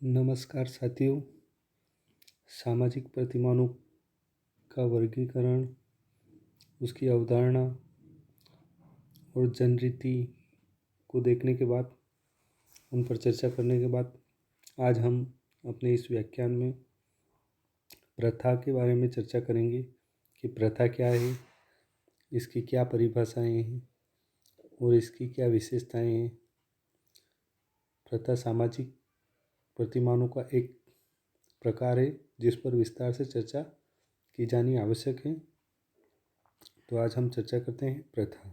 नमस्कार साथियों। सामाजिक प्रतिमानों का वर्गीकरण, उसकी अवधारणा और जनरीति को देखने के बाद, उन पर चर्चा करने के बाद आज हम अपने इस व्याख्यान में प्रथा के बारे में चर्चा करेंगे कि प्रथा क्या है, इसकी क्या परिभाषाएं हैं और इसकी क्या विशेषताएं हैं। प्रथा सामाजिक प्रतिमानों का एक प्रकार है जिस पर विस्तार से चर्चा की जानी आवश्यक है। तो आज हम चर्चा करते हैं प्रथा।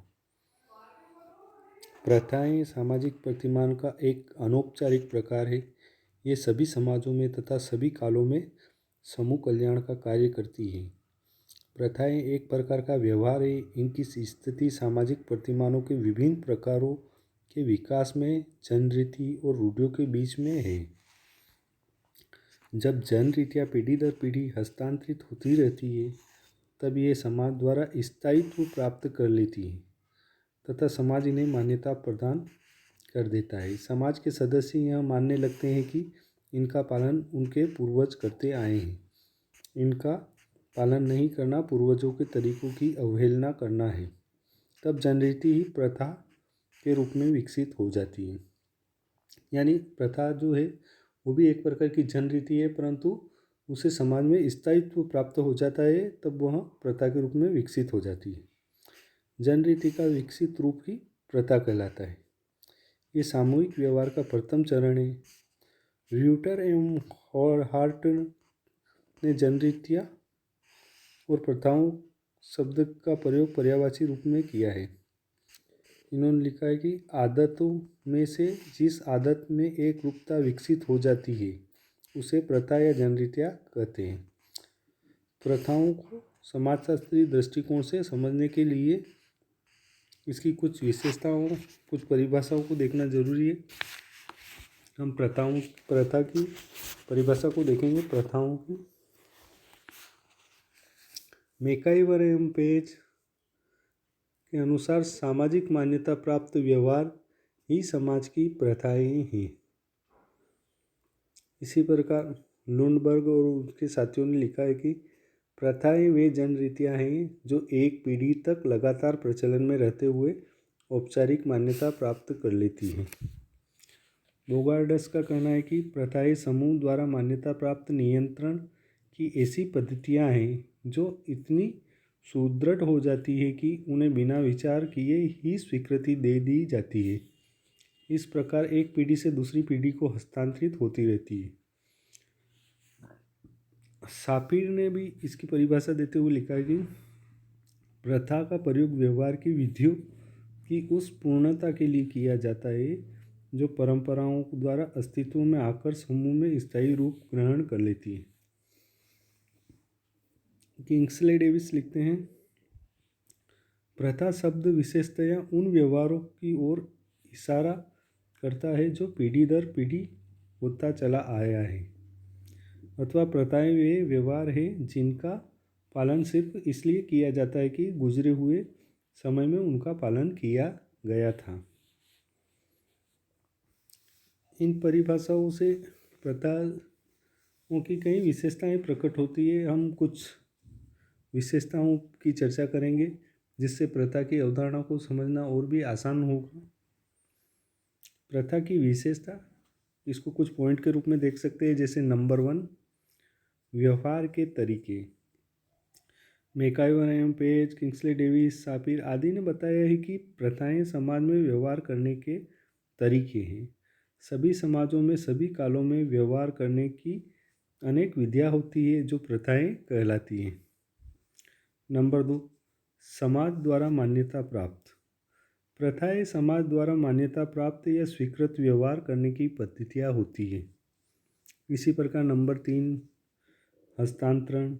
प्रथाएं सामाजिक प्रतिमान का एक अनौपचारिक प्रकार है। ये सभी समाजों में तथा सभी कालों में समूह कल्याण का कार्य करती है। प्रथाएं एक प्रकार का व्यवहार है। इनकी स्थिति सामाजिक प्रतिमानों के विभिन्न प्रकारों के विकास में जनरीति और रूढ़ियों के बीच में है। जब जनरीतियाँ पीढ़ी दर पीढ़ी हस्तांतरित होती रहती है तब ये समाज द्वारा स्थायित्व प्राप्त कर लेती है तथा समाज इन्हें मान्यता प्रदान कर देता है। समाज के सदस्य यह मानने लगते हैं कि इनका पालन उनके पूर्वज करते आए हैं। इनका पालन नहीं करना पूर्वजों के तरीकों की अवहेलना करना है। तब जनरीति ही प्रथा के रूप में विकसित हो जाती है। यानी प्रथा जो है वो भी एक प्रकार की जनरीति है, परंतु उसे समाज में स्थायित्व प्राप्त हो जाता है तब वह प्रथा के रूप में विकसित हो जाती है। जनरीति का विकसित रूप ही प्रथा कहलाता है। ये सामूहिक व्यवहार का प्रथम चरण है। र्यूटर एवं हार्ट ने जनरीतियाँ और प्रथाओं शब्द का प्रयोग पर्यायवाची रूप में किया है। इन्होंने लिखा है कि आदतों में से जिस आदत में एक रूपता विकसित हो जाती है उसे प्रथा या जनरीतियाँ कहते हैं। प्रथाओं को समाजशास्त्री दृष्टिकोण से समझने के लिए इसकी कुछ विशेषताओं, कुछ परिभाषाओं को देखना जरूरी है। हम प्रथा की परिभाषा को देखेंगे। प्रथाओं की मैकाइवर एवं पेज के अनुसार सामाजिक मान्यता प्राप्त व्यवहार ही समाज की प्रथाएं हैं। इसी प्रकार लुंडबर्ग और उनके साथियों ने लिखा है कि प्रथाएं वे जनरीतियाँ हैं जो एक पीढ़ी तक लगातार प्रचलन में रहते हुए औपचारिक मान्यता प्राप्त कर लेती हैं। बोगार्डस का कहना है कि प्रथाएं समूह द्वारा मान्यता प्राप्त नियंत्रण की ऐसी पद्धतियाँ हैं जो इतनी सुदृढ़ हो जाती है कि उन्हें बिना विचार किए ही स्वीकृति दे दी जाती है। इस प्रकार एक पीढ़ी से दूसरी पीढ़ी को हस्तांतरित होती रहती है। सापिर ने भी इसकी परिभाषा देते हुए लिखा है कि प्रथा का प्रयोग व्यवहार की विधियों की उस पूर्णता के लिए किया जाता है जो परंपराओं द्वारा अस्तित्व में आकर समूह में स्थायी रूप ग्रहण कर लेती है। किंग्सले डेविस लिखते हैं, प्रथा शब्द विशेषतया उन व्यवहारों की ओर इशारा करता है जो पीढ़ी दर पीढ़ी होता चला आया है, अथवा प्रथाएं वे व्यवहार हैं जिनका पालन सिर्फ इसलिए किया जाता है कि गुजरे हुए समय में उनका पालन किया गया था। इन परिभाषाओं से प्रथाओं की कई विशेषताएं प्रकट होती है। हम कुछ विशेषताओं की चर्चा करेंगे जिससे प्रथा की अवधारणा को समझना और भी आसान होगा। प्रथा की विशेषता, इसको कुछ पॉइंट के रूप में देख सकते हैं। जैसे नंबर 1, व्यवहार के तरीके। मैकाइवर एवं पेज, किंग्सले डेविस, सापिर आदि ने बताया है कि प्रथाएं समाज में व्यवहार करने के तरीके हैं। सभी समाजों में सभी कालों में व्यवहार करने की अनेक विधियाँ होती है जो प्रथाएं कहलाती हैं। नंबर 2, समाज द्वारा मान्यता प्राप्त। प्रथाएं समाज द्वारा मान्यता प्राप्त या स्वीकृत व्यवहार करने की पद्धतियाँ होती है। इसी प्रकार नंबर 3, हस्तांतरण।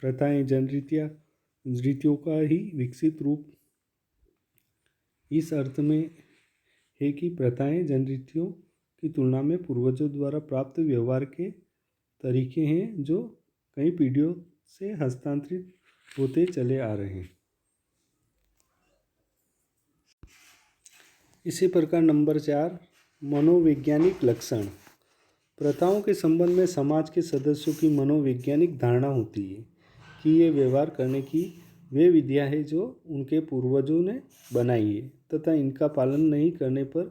प्रथाएं जनरीतियों का ही विकसित रूप इस अर्थ में है कि प्रथाएं जनरीतियों की तुलना में पूर्वजों द्वारा प्राप्त व्यवहार के तरीके हैं जो कई पीढ़ियों से हस्तांतरित होते चले आ रहे हैं। इसी प्रकार नंबर 4, मनोवैज्ञानिक लक्षण। प्रथाओं के संबंध में समाज के सदस्यों की मनोवैज्ञानिक धारणा होती है कि ये व्यवहार करने की वे विधियाँ हैं जो उनके पूर्वजों ने बनाई है तथा इनका पालन नहीं करने पर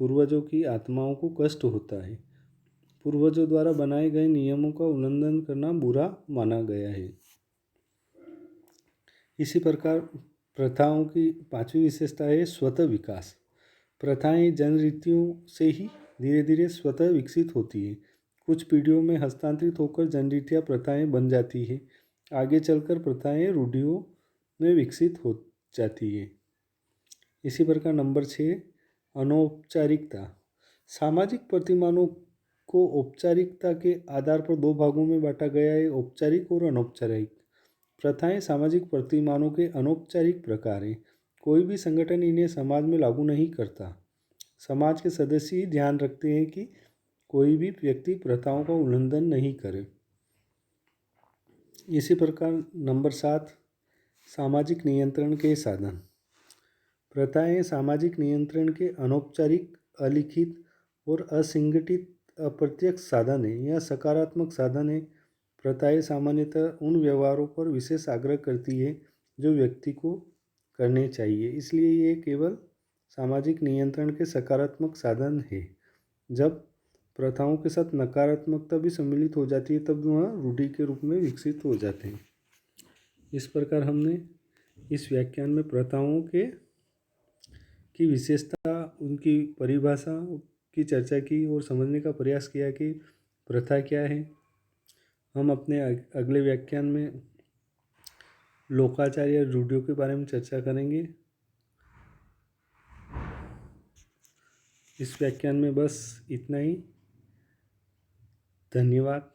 पूर्वजों की आत्माओं को कष्ट होता है। पूर्वजों द्वारा बनाए गए नियमों का उल्लंघन करना बुरा माना गया है। इसी प्रकार प्रथाओं की पांचवी विशेषता है स्वतः विकास। प्रथाएं जनरीतियों से ही धीरे धीरे स्वतः विकसित होती है। कुछ पीढ़ियों में हस्तांतरित होकर जनरीतियाँ प्रथाएं बन जाती है। आगे चलकर प्रथाएं रूढ़ियों में विकसित हो जाती है। इसी प्रकार नंबर 6 अनौपचारिकता। सामाजिक प्रतिमानों को औपचारिकता के आधार पर दो भागों में बांटा गया है, औपचारिक और अनौपचारिक। प्रथाएं सामाजिक प्रतिमानों के अनौपचारिक प्रकार हैं। कोई भी संगठन इन्हें समाज में लागू नहीं करता। समाज के सदस्य ही ध्यान रखते हैं कि कोई भी व्यक्ति प्रथाओं का उल्लंघन नहीं करे। इसी प्रकार नंबर 7 सामाजिक नियंत्रण के साधन। प्रथाएं सामाजिक नियंत्रण के अनौपचारिक, अलिखित और असंगठित अप्रत्यक्ष साधन है। यह सकारात्मक साधन है। प्रथाएं सामान्यतः उन व्यवहारों पर विशेष आग्रह करती है जो व्यक्ति को करने चाहिए, इसलिए ये केवल सामाजिक नियंत्रण के सकारात्मक साधन है। जब प्रथाओं के साथ नकारात्मकता भी सम्मिलित हो जाती है तब वह रूढ़ि के रूप में विकसित हो जाते हैं। इस प्रकार हमने इस व्याख्यान में प्रथाओं की विशेषता, उनकी परिभाषा की चर्चा की और समझने का प्रयास किया कि प्रथा क्या है। हम अपने अगले व्याख्यान में लोकाचार या रूढ़ियों के बारे में चर्चा करेंगे। इस व्याख्यान में बस इतना ही। धन्यवाद।